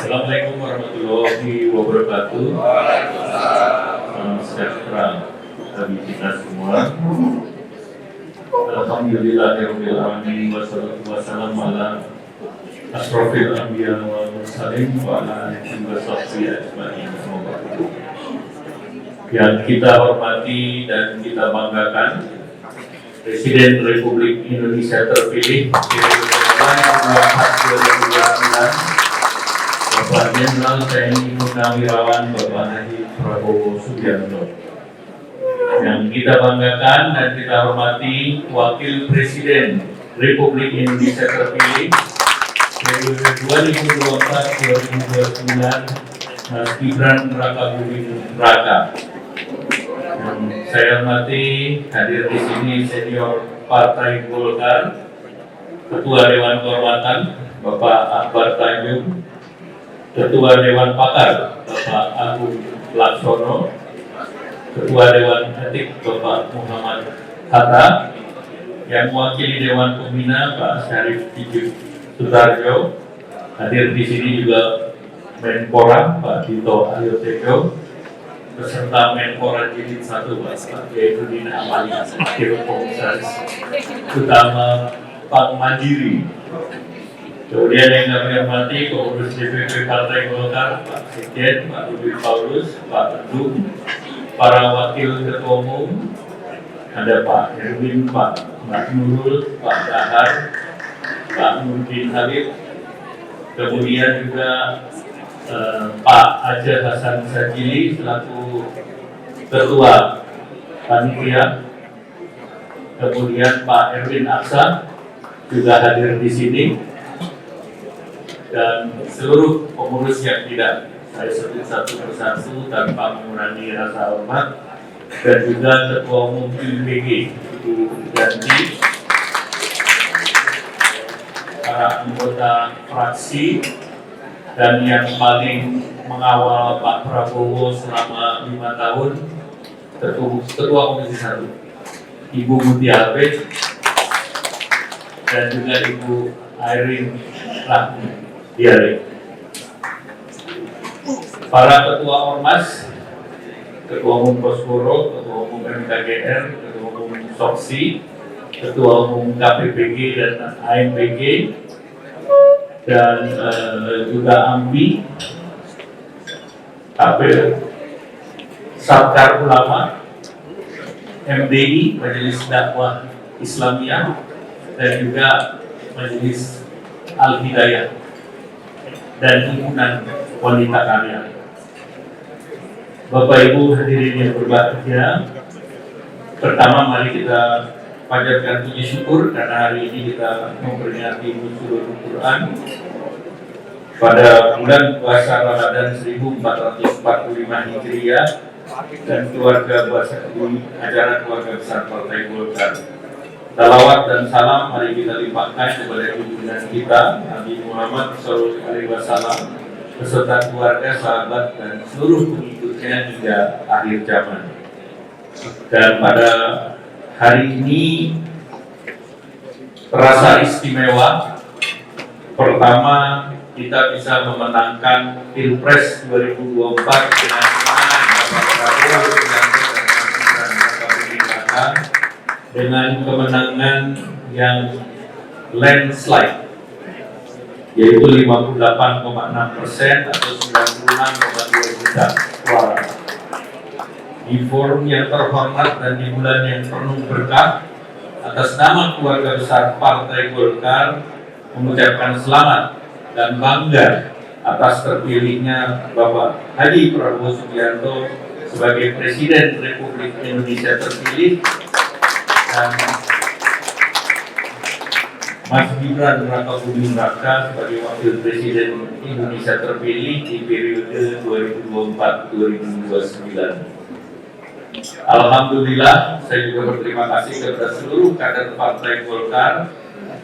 Assalamualaikum warahmatullahi wabarakatuh. Salam sejahtera bagi kita semua. Alhamdulillahirabbil alamin wassalatu wassalamu ala asrofil anbiya wal mursalin wa ala alihi wa sahbihi ajmain. Yang kita hormati dan kita banggakan, Presiden Republik Indonesia terpilih periode 2024-2029, Bapak Jenderal TNI Purnawirawan Bapak Haji Prabowo Subianto. Yang kita banggakan dan kita hormati, Wakil Presiden Republik Indonesia terpilih periode 2024-2029, Mas Gibran Rakabuming Raka. Yang saya hormati, hadir di sini senior Partai Golkar, Ketua Dewan Kehormatan Bapak Akbar Tanjung, Ketua Dewan Pakar Bapak Agung Laksono, Ketua Dewan Etik Bapak Muhammad Hatta, yang mewakili Dewan Pembina Pak Syarif Tijib Sutarjo, hadir di sini juga Menpora Pak Dito Ayotejo, beserta Menpora Jilid 1 Pak Yaifuddin Amali, Wakil Komisaris Utama Bank Mandiri. Kemudian yang kami hormati pengurus DPP Partai Golkar, Pak Sekjen, Pak Rudi Paulus, Pak Teguh, para wakil ketua umum, ada Pak Erwin, Pak Nurul, Pak Dahar, Pak Nurdin Halid, kemudian juga Pak Aceh Hasan Sajili selaku Ketua Panitia, kemudian Pak Erwin Aksa juga hadir di sini, dan seluruh pengurus yang tidak saya sebut satu persatu tanpa mengurangi rasa hormat, dan juga Ketua Umum PBG Ibu Ganti, para anggota fraksi, dan yang paling mengawal Pak Prabowo selama 5 tahun, Ketua Komisi 1 Ibu Mutia Abed, dan juga Ibu Airin Rahmidiare. Para Ketua Ormas, Ketua Umum Poskoro, Ketua Umum MKGR, Ketua Umum Soksi, Ketua Umum KPPG dan AMPG, dan juga AMBI, Sabkar Ulama, MDI, Majelis Dakwah Islamiyah, dan juga Majelis Al-Hidayah, dan Himpunan Wanita Karya. Bapak Ibu hadirin yang berbahagia, pertama mari kita panjatkan puji syukur karena hari ini kita memperingati nuzulul Quran pada bulan puasa Ramadan 1445 Hijriah, dan keluarga besar acara keluarga besar Partai Golkar. Salawat dan salam mari kita limpahkan kepada junjungan kita Nabi Muhammad SAW beserta keluarga, sahabat, dan seluruh pengikutnya hingga akhir zaman. Dan pada hari ini terasa istimewa. Pertama, kita bisa memenangkan Pilpres 2024 dengan kemenangan Bapak Prabowo dengan kemenangan yang landslide, yaitu 58,6% atau 96,2 juta suara. Di forum yang terhormat dan di bulan yang penuh berkah, atas nama keluarga besar Partai Golkar mengucapkan selamat dan bangga atas terpilihnya Bapak Haji Prabowo Subianto sebagai Presiden Republik Indonesia terpilih, dan Mas Gibran Rakabuming Raka sebagai Wakil Presiden Indonesia terpilih di periode 2024-2029. Alhamdulillah, saya juga berterima kasih kepada seluruh kader Partai Golkar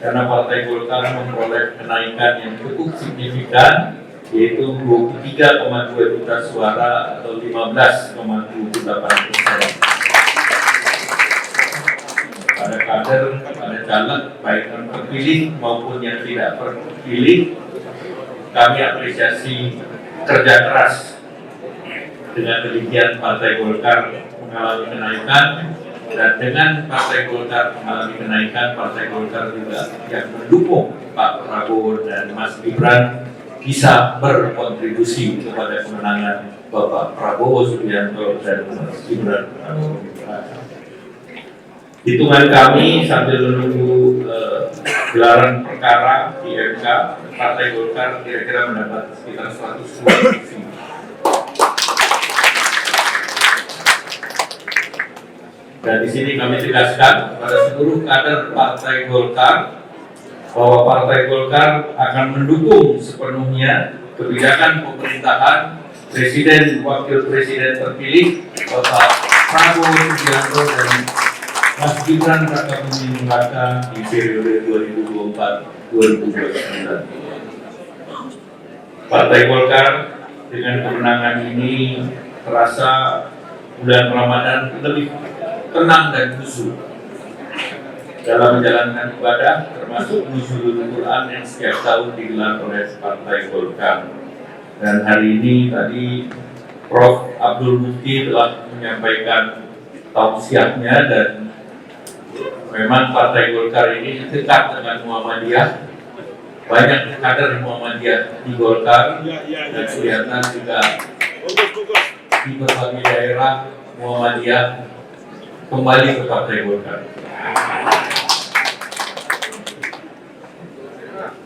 karena Partai Golkar memperoleh kenaikan yang cukup signifikan, yaitu 23,2 juta suara atau 15,78%. Pada kader, pada caleg, baik yang terpilih maupun yang tidak terpilih, kami apresiasi kerja keras. Dengan demikian Partai Golkar mengalami kenaikan, dan dengan Partai Golkar mengalami kenaikan, Partai Golkar juga yang mendukung Pak Prabowo dan Mas Gibran bisa berkontribusi kepada kemenangan Bapak Prabowo Subianto dan Mas Gibran. Hitungan kami sambil menunggu gelaran perkara di MK, Partai Golkar kira-kira mendapat sekitar 110 kursi. Dan di sini kami tegaskan kepada seluruh kader Partai Golkar bahwa Partai Golkar akan mendukung sepenuhnya kebijakan pemerintahan Presiden Wakil Presiden terpilih Bapak Prabowo Subianto dan Mas Gibran Raka Buming Raka di periode 2024-2029. Partai Golkar dengan kemenangan ini terasa bulan Ramadan lebih tenang dan khusyuk dalam menjalankan ibadah, termasuk nuzulul Quran yang setiap tahun digelar oleh Partai Golkar. Dan hari ini tadi Prof. Abdul Mufti telah menyampaikan tausiahnya, dan memang Partai Golkar ini dekat dengan Muhammadiyah. Banyak kader Muhammadiyah di Golkar, dan kelihatan juga di berbagai daerah Muhammadiyah kembali ke Partai Golkar.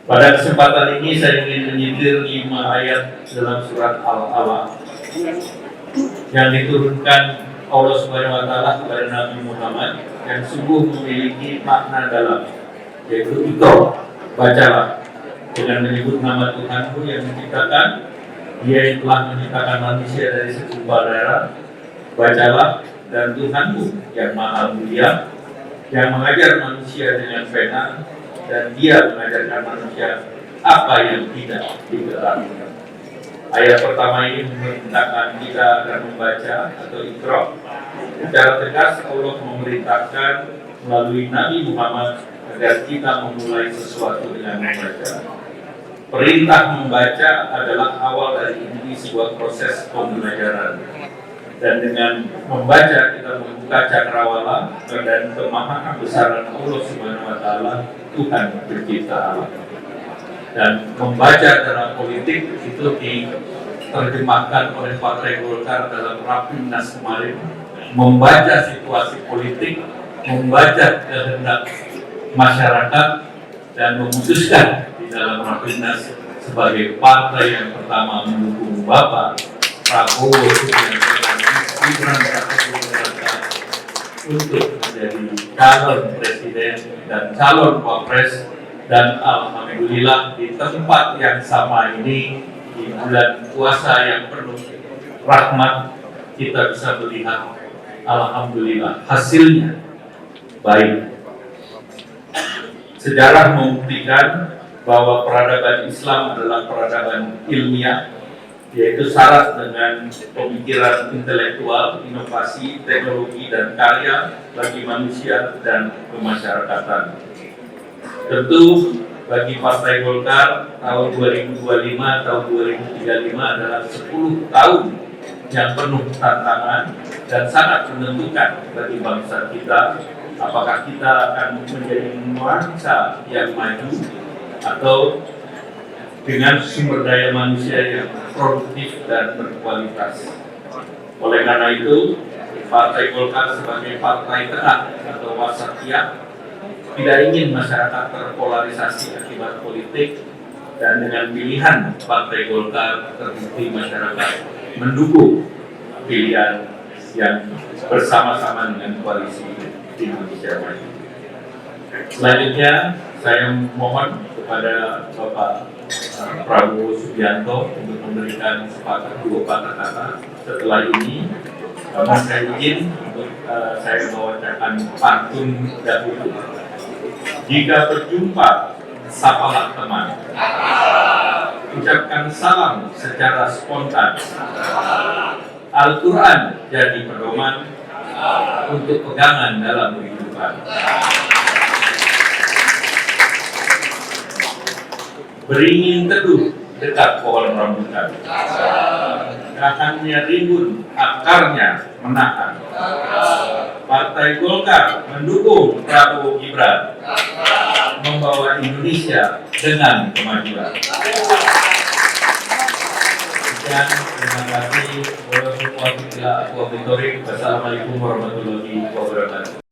Pada kesempatan ini saya ingin menyindir 5 ayat dalam surat Al-Alaq yang diturunkan Allah Subhanahu wa Ta'ala kepada Nabi Muhammad, yang sungguh memiliki makna dalam, yaitu Iqra, bacalah, dengan menyebut nama Tuhanmu yang menciptakan, Dia yang telah menciptakan manusia dari segumpal darah. Bacalah, dan Tuhanmu yang Maha Mulia, yang mengajar manusia dengan pena, dan Dia mengajarkan manusia apa yang tidak diketahui. Ayat pertama ini memerintahkan kita agar membaca atau Iqra. Secara tegas Allah memerintahkan melalui Nabi Muhammad agar kita memulai sesuatu dengan membaca. Perintah membaca adalah awal dari inti sebuah proses pembelajaran. Dan dengan membaca kita membuka cakrawala dan pemahaman besaran Allah Subhanahu wa Ta'ala, Tuhan pencipta alam. Dan membaca dalam politik itu diterjemahkan oleh Partai Golkar dalam Rapimnas kemarin, membaca situasi politik, membaca kehendak masyarakat, dan memutuskan di dalam Rapimnas sebagai partai yang pertama mendukung Bapak Prabowo Subianto dan Gibran Raka Buming Raka untuk menjadi calon presiden dan calon wapres. Dan alhamdulillah di tempat yang sama ini, di bulan puasa yang penuh rahmat, kita bisa melihat alhamdulillah hasilnya baik. Sejarah membuktikan bahwa peradaban Islam adalah peradaban ilmiah, yaitu syarat dengan pemikiran intelektual, inovasi, teknologi, dan karya bagi manusia dan kemasyarakatan. Tentu bagi Partai Golkar tahun 2025, tahun 2035 adalah 10 tahun yang penuh tantangan dan sangat menentukan bagi bangsa kita, apakah kita akan menjadi bangsa yang maju atau dengan sumber daya manusia yang produktif dan berkualitas. Oleh karena itu, Partai Golkar sebagai partai tengah atau wasatiyah tidak ingin masyarakat terpolarisasi akibat politik, dan dengan pilihan Partai Golkar terbukti masyarakat mendukung pilihan yang bersama-sama dengan koalisi Indonesia Maju. Selanjutnya saya mohon kepada Bapak Prabowo Subianto untuk memberikan sepatah dua patah kata. Setelah ini saya izin untuk saya bawakan pantun dahulu. Jika berjumpa, sapalah teman. Ucapkan salam secara spontan. Al-Quran jadi pedoman untuk pegangan dalam kehidupan. Beringin teduh dekat pohon rambutan. Dahannya rimbun, akarnya menahan. Partai Golkar mendukung Prabowo Gibran membawa Indonesia dengan kemajuan. Dan terima kasih. Wassalamualaikum warahmatullahi wabarakatuh.